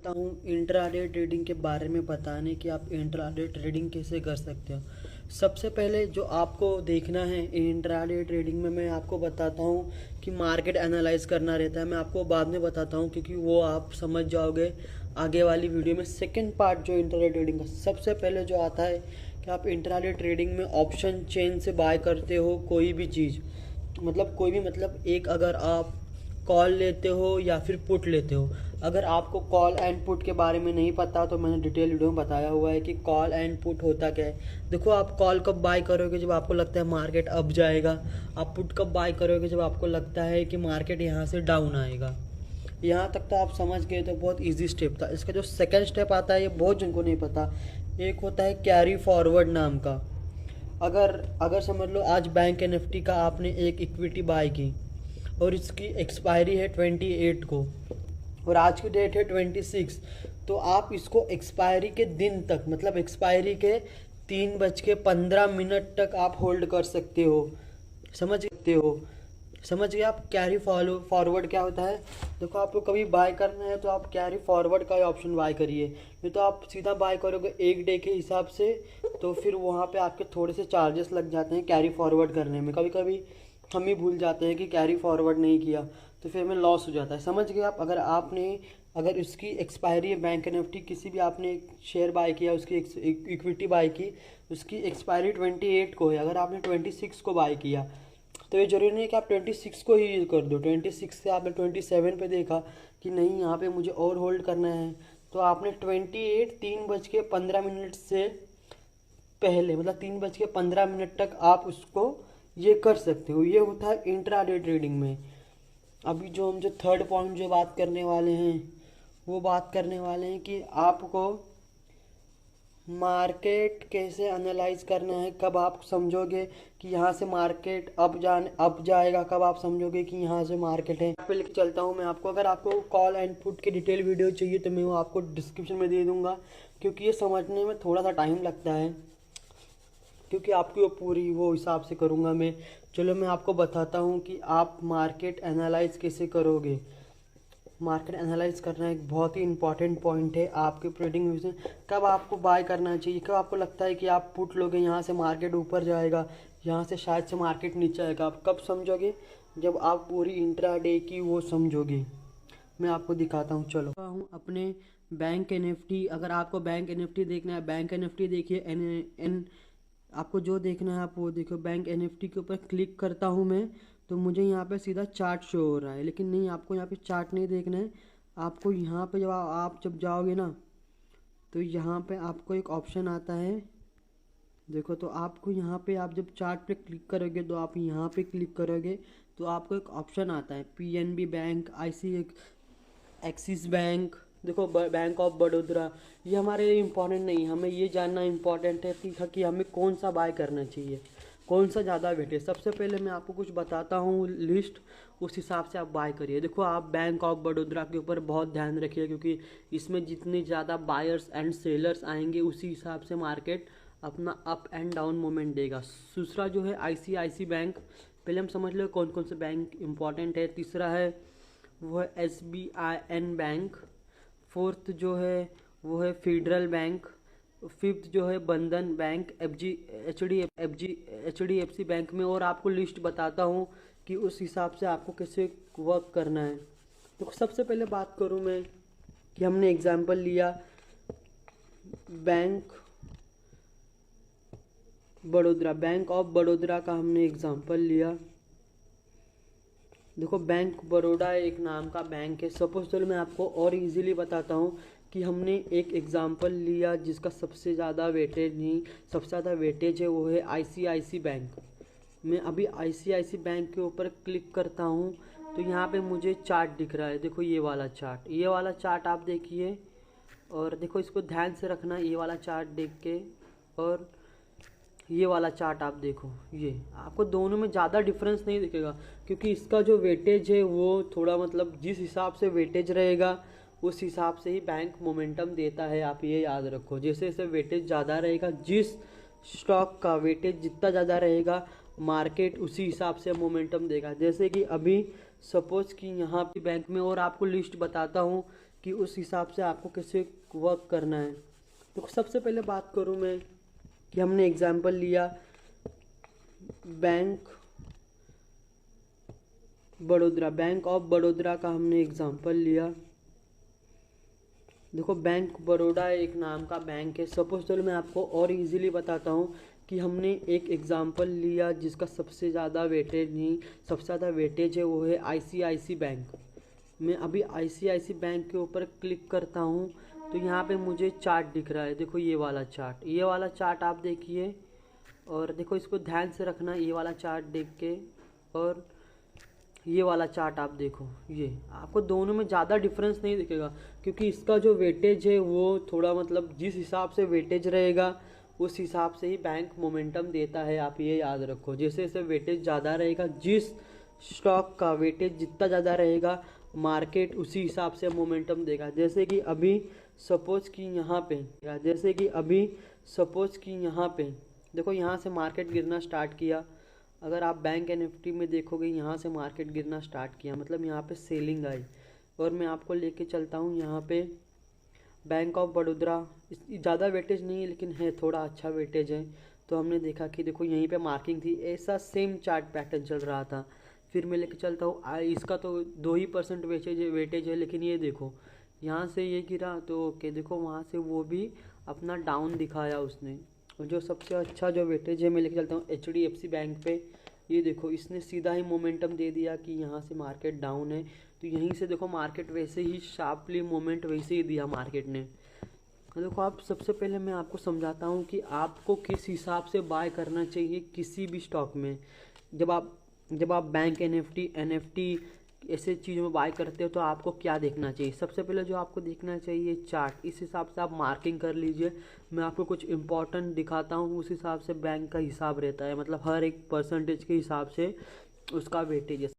चाहता हूँ intraday trading के बारे में बताने कि आप इंट्राडे ट्रेडिंग कैसे कर सकते हो। सबसे पहले जो आपको देखना है इंट्राडे ट्रेडिंग में, मैं आपको बताता हूँ कि मार्केट एनालाइज करना रहता है। मैं आपको बाद में बताता हूँ क्योंकि वो आप समझ जाओगे आगे वाली वीडियो में। सेकंड पार्ट जो इंट्राडे ट्रेडिंग का, सबसे पहले जो आता है कि आप इंट्राडे ट्रेडिंग में ऑप्शन चेन से बाय करते हो कोई भी चीज़, मतलब कोई भी, मतलब एक अगर आप कॉल लेते हो या फिर पुट लेते हो। अगर आपको कॉल एंड पुट के बारे में नहीं पता तो मैंने डिटेल वीडियो में बताया हुआ है कि कॉल एंड पुट होता क्या है। देखो, आप कॉल कब बाय करोगे? जब आपको लगता है मार्केट अप जाएगा। आप पुट कब बाय करोगे? जब आपको लगता है कि मार्केट यहाँ से डाउन आएगा। यहाँ तक तो आप समझ गए, तो बहुत ईजी स्टेप था। इसका जो सेकेंड स्टेप आता है ये बहुत जिनको नहीं पता। एक होता है कैरी फॉरवर्ड नाम का। अगर अगर समझ लो आज बैंक निफ्टी का आपने एक इक्विटी बाय की और इसकी एक्सपायरी है 28 को और आज की डेट है 26, तो आप इसको एक्सपायरी के दिन तक, मतलब एक्सपायरी के 3:15 तक आप होल्ड कर सकते हो। समझ सकते हो? समझ गए आप? कैरी फॉरवर्ड क्या होता है? देखो, आपको कभी बाय करना है तो आप कैरी फॉरवर्ड का ऑप्शन बाय करिए। नहीं तो आप सीधा बाय करोगे एक डे के हिसाब से, तो फिर वहाँ पे आपके थोड़े से चार्जेस लग जाते हैं कैरी फॉरवर्ड करने में। कभी कभी हम ही भूल जाते हैं कि कैरी फॉरवर्ड नहीं किया, तो फिर हमें लॉस हो जाता है। समझ गए आप? अगर उसकी एक्सपायरी है बैंक निफ्टी, किसी भी आपने शेयर बाय किया, उसकी इक्विटी बाय की, उसकी एक्सपायरी 28 को है। अगर आपने 26 को बाय किया तो ये जरूरी नहीं कि आप 26 को ही यूज कर दो। 26 से आपने 27 पे देखा कि नहीं, यहाँ पे मुझे और होल्ड करना है, तो आपने 28 3:15 से पहले, मतलब 3:15 तक आप उसको ये कर सकते हो। ये होता है इंट्राडे ट्रेडिंग में। अभी हम जो थर्ड पॉइंट जो बात करने वाले हैं, वो बात करने वाले हैं कि आपको मार्केट कैसे एनालाइज करना है। कब आप समझोगे कि यहाँ से मार्केट अप जाएगा, कब आप समझोगे कि यहाँ से मार्केट है। यहाँ पे लेके चलता हूँ मैं आपको। अगर आपको कॉल एंड पुट की डिटेल वीडियो चाहिए तो मैं वो आपको डिस्क्रिप्शन में दे दूंगा, क्योंकि ये समझने में थोड़ा सा टाइम लगता है, क्योंकि आपकी वो पूरी वो हिसाब से करूँगा मैं। चलो मैं आपको बताता हूँ कि आप मार्केट एनालाइज कैसे करोगे। मार्केट एनालाइज करना एक बहुत ही इंपॉर्टेंट पॉइंट है आपके ट्रेडिंग में। कब आपको बाय करना चाहिए, कब आपको लगता है कि आप पुट लोगे, यहाँ से मार्केट ऊपर जाएगा, यहाँ से शायद से मार्केट नीचे आएगा, आप कब समझोगे? जब आप पूरी इंट्राडे की वो समझोगे। मैं आपको दिखाता हूँ। चलो हूँ अपने बैंक निफ्टी। अगर आपको बैंक निफ्टी देखना है, बैंक निफ्टी देखिए। एन आपको जो देखना है आप वो देखो। बैंक निफ्टी के ऊपर क्लिक करता हूँ मैं, तो मुझे यहाँ पे सीधा चार्ट शो हो रहा है, लेकिन नहीं, आपको यहाँ पे चार्ट नहीं देखना है। आपको यहाँ पे जब आप जब जाओगे ना, तो यहाँ पे आपको एक ऑप्शन आता है, देखो। तो आपको यहाँ पे आप जब चार्ट पे क्लिक करोगे, तो आप यहाँ पे क्लिक करोगे तो आपको एक ऑप्शन आता है पीएनबी बैंक, एक्सिस बैंक, देखो, बैंक ऑफ बड़ौदा। ये हमारे लिए इम्पोर्टेंट नहीं, हमें ये जानना इम्पोर्टेंट है कि हमें कौन सा बाय करना चाहिए, कौन सा ज़्यादा वेट है। सबसे पहले मैं आपको कुछ बताता हूँ लिस्ट, उस हिसाब से आप बाय करिए। देखो, आप बैंक ऑफ बड़ौदा के ऊपर बहुत ध्यान रखिए, क्योंकि इसमें जितने ज़्यादा बायर्स एंड सेलर्स आएंगे उसी हिसाब से मार्केट अपना अप एंड डाउन मोमेंट देगा। दूसरा जो है आईसीआईसी बैंक। पहले हम समझ लो कौन कौन से बैंक इंपॉर्टेंट है। तीसरा है वो है SBIN बैंक। फोर्थ जो है वो है फेडरल बैंक। फिफ्थ जो है बंधन बैंक, HDFC बैंक में। और आपको लिस्ट बताता हूँ कि उस हिसाब से आपको कैसे वर्क करना है। तो सबसे पहले बात करूँ मैं कि हमने एग्जांपल लिया बैंक ऑफ बड़ौदा का हमने एग्जांपल लिया। देखो, बैंक बड़ौदा एक नाम का बैंक है। सपोज चलो मैं आपको और इजीली बताता हूँ कि हमने एक एग्जांपल लिया जिसका सबसे ज़्यादा वेटेज है, वो है आईसीआईसी बैंक। मैं अभी आईसीआईसी बैंक के ऊपर क्लिक करता हूँ, तो यहाँ पे मुझे चार्ट दिख रहा है। देखो, ये वाला चार्ट आप देखिए, और देखो इसको ध्यान से रखना, ये वाला चार्ट देख के, और ये वाला चार्ट आप देखो। ये आपको दोनों में ज़्यादा डिफरेंस नहीं दिखेगा, क्योंकि इसका जो वेटेज है वो थोड़ा, मतलब जिस हिसाब से वेटेज रहेगा उस हिसाब से ही बैंक मोमेंटम देता है। आप ये याद रखो, जैसे जैसे वेटेज ज़्यादा रहेगा, जिस स्टॉक का वेटेज जितना ज़्यादा रहेगा, मार्केट उसी हिसाब से मोमेंटम देगा। जैसे कि अभी सपोज कि यहाँ पे बैंक में, और आपको लिस्ट बताता हूँ कि उस हिसाब से आपको कैसे वर्क करना है। तो सबसे पहले बात करूं मैं कि हमने एग्जांपल लिया बैंक ऑफ बड़ौदा का हमने एग्जांपल लिया। देखो बैंक बड़ौदा एक नाम का बैंक है। सपोज चलो मैं आपको और इजीली बताता हूँ कि हमने एक एग्जांपल लिया जिसका सबसे ज़्यादा वेटेज है, वो है आईसीआईसी बैंक। मैं अभी आईसीआईसी बैंक के ऊपर क्लिक करता हूँ तो यहाँ पे मुझे चार्ट दिख रहा है। देखो ये वाला चार्ट आप देखिए, और देखो इसको ध्यान से रखना, ये वाला चार्ट देख के, और ये वाला चार्ट आप देखो। ये आपको दोनों में ज़्यादा डिफरेंस नहीं दिखेगा क्योंकि इसका जो वेटेज है वो थोड़ा मतलब जिस हिसाब से वेटेज रहेगा उस हिसाब से ही बैंक मोमेंटम देता है। आप ये याद रखो, जैसे जैसे वेटेज ज़्यादा रहेगा, जिस स्टॉक का वेटेज जितना ज़्यादा रहेगा मार्केट उसी हिसाब से मोमेंटम देगा। जैसे कि अभी सपोज कि यहाँ पे देखो, यहाँ से मार्केट गिरना स्टार्ट किया। अगर आप बैंक निफ्टी में देखोगे यहाँ से मार्केट गिरना स्टार्ट किया, मतलब यहाँ पे सेलिंग आई। और मैं आपको लेके चलता हूँ यहाँ पे बैंक ऑफ बड़ौदा। ज़्यादा वेटेज नहीं है लेकिन है, थोड़ा अच्छा वेटेज है। तो हमने देखा कि देखो यहीं पे मार्किंग थी, ऐसा सेम चार्ट पैटर्न चल रहा था। फिर मैं लेके चलता हूँ, इसका तो 2% वेटेज है, लेकिन ये देखो यहाँ से ये गिरा तो ओके, देखो वहाँ से वो भी अपना डाउन दिखाया उसने। और जो सबसे अच्छा जो वेटेज है मैं लेके चलता हूँ HDFC बैंक पे। ये देखो इसने सीधा ही मोमेंटम दे दिया कि यहाँ से मार्केट डाउन है, तो यहीं से देखो मार्केट वैसे ही शार्पली मोमेंट वैसे ही दिया मार्केट ने। देखो आप, सबसे पहले मैं आपको समझाता हूँ कि आपको किस हिसाब से बाय करना चाहिए किसी भी स्टॉक में। जब आप बैंक NFT ऐसे चीज़ों में बाय करते हो तो आपको क्या देखना चाहिए। सबसे पहले जो आपको देखना चाहिए चार्ट, इस हिसाब से आप मार्किंग कर लीजिए। मैं आपको कुछ इंपॉर्टेंट दिखाता हूँ, उस हिसाब से बैंक का हिसाब रहता है, मतलब हर एक परसेंटेज के हिसाब से उसका वेटेज है।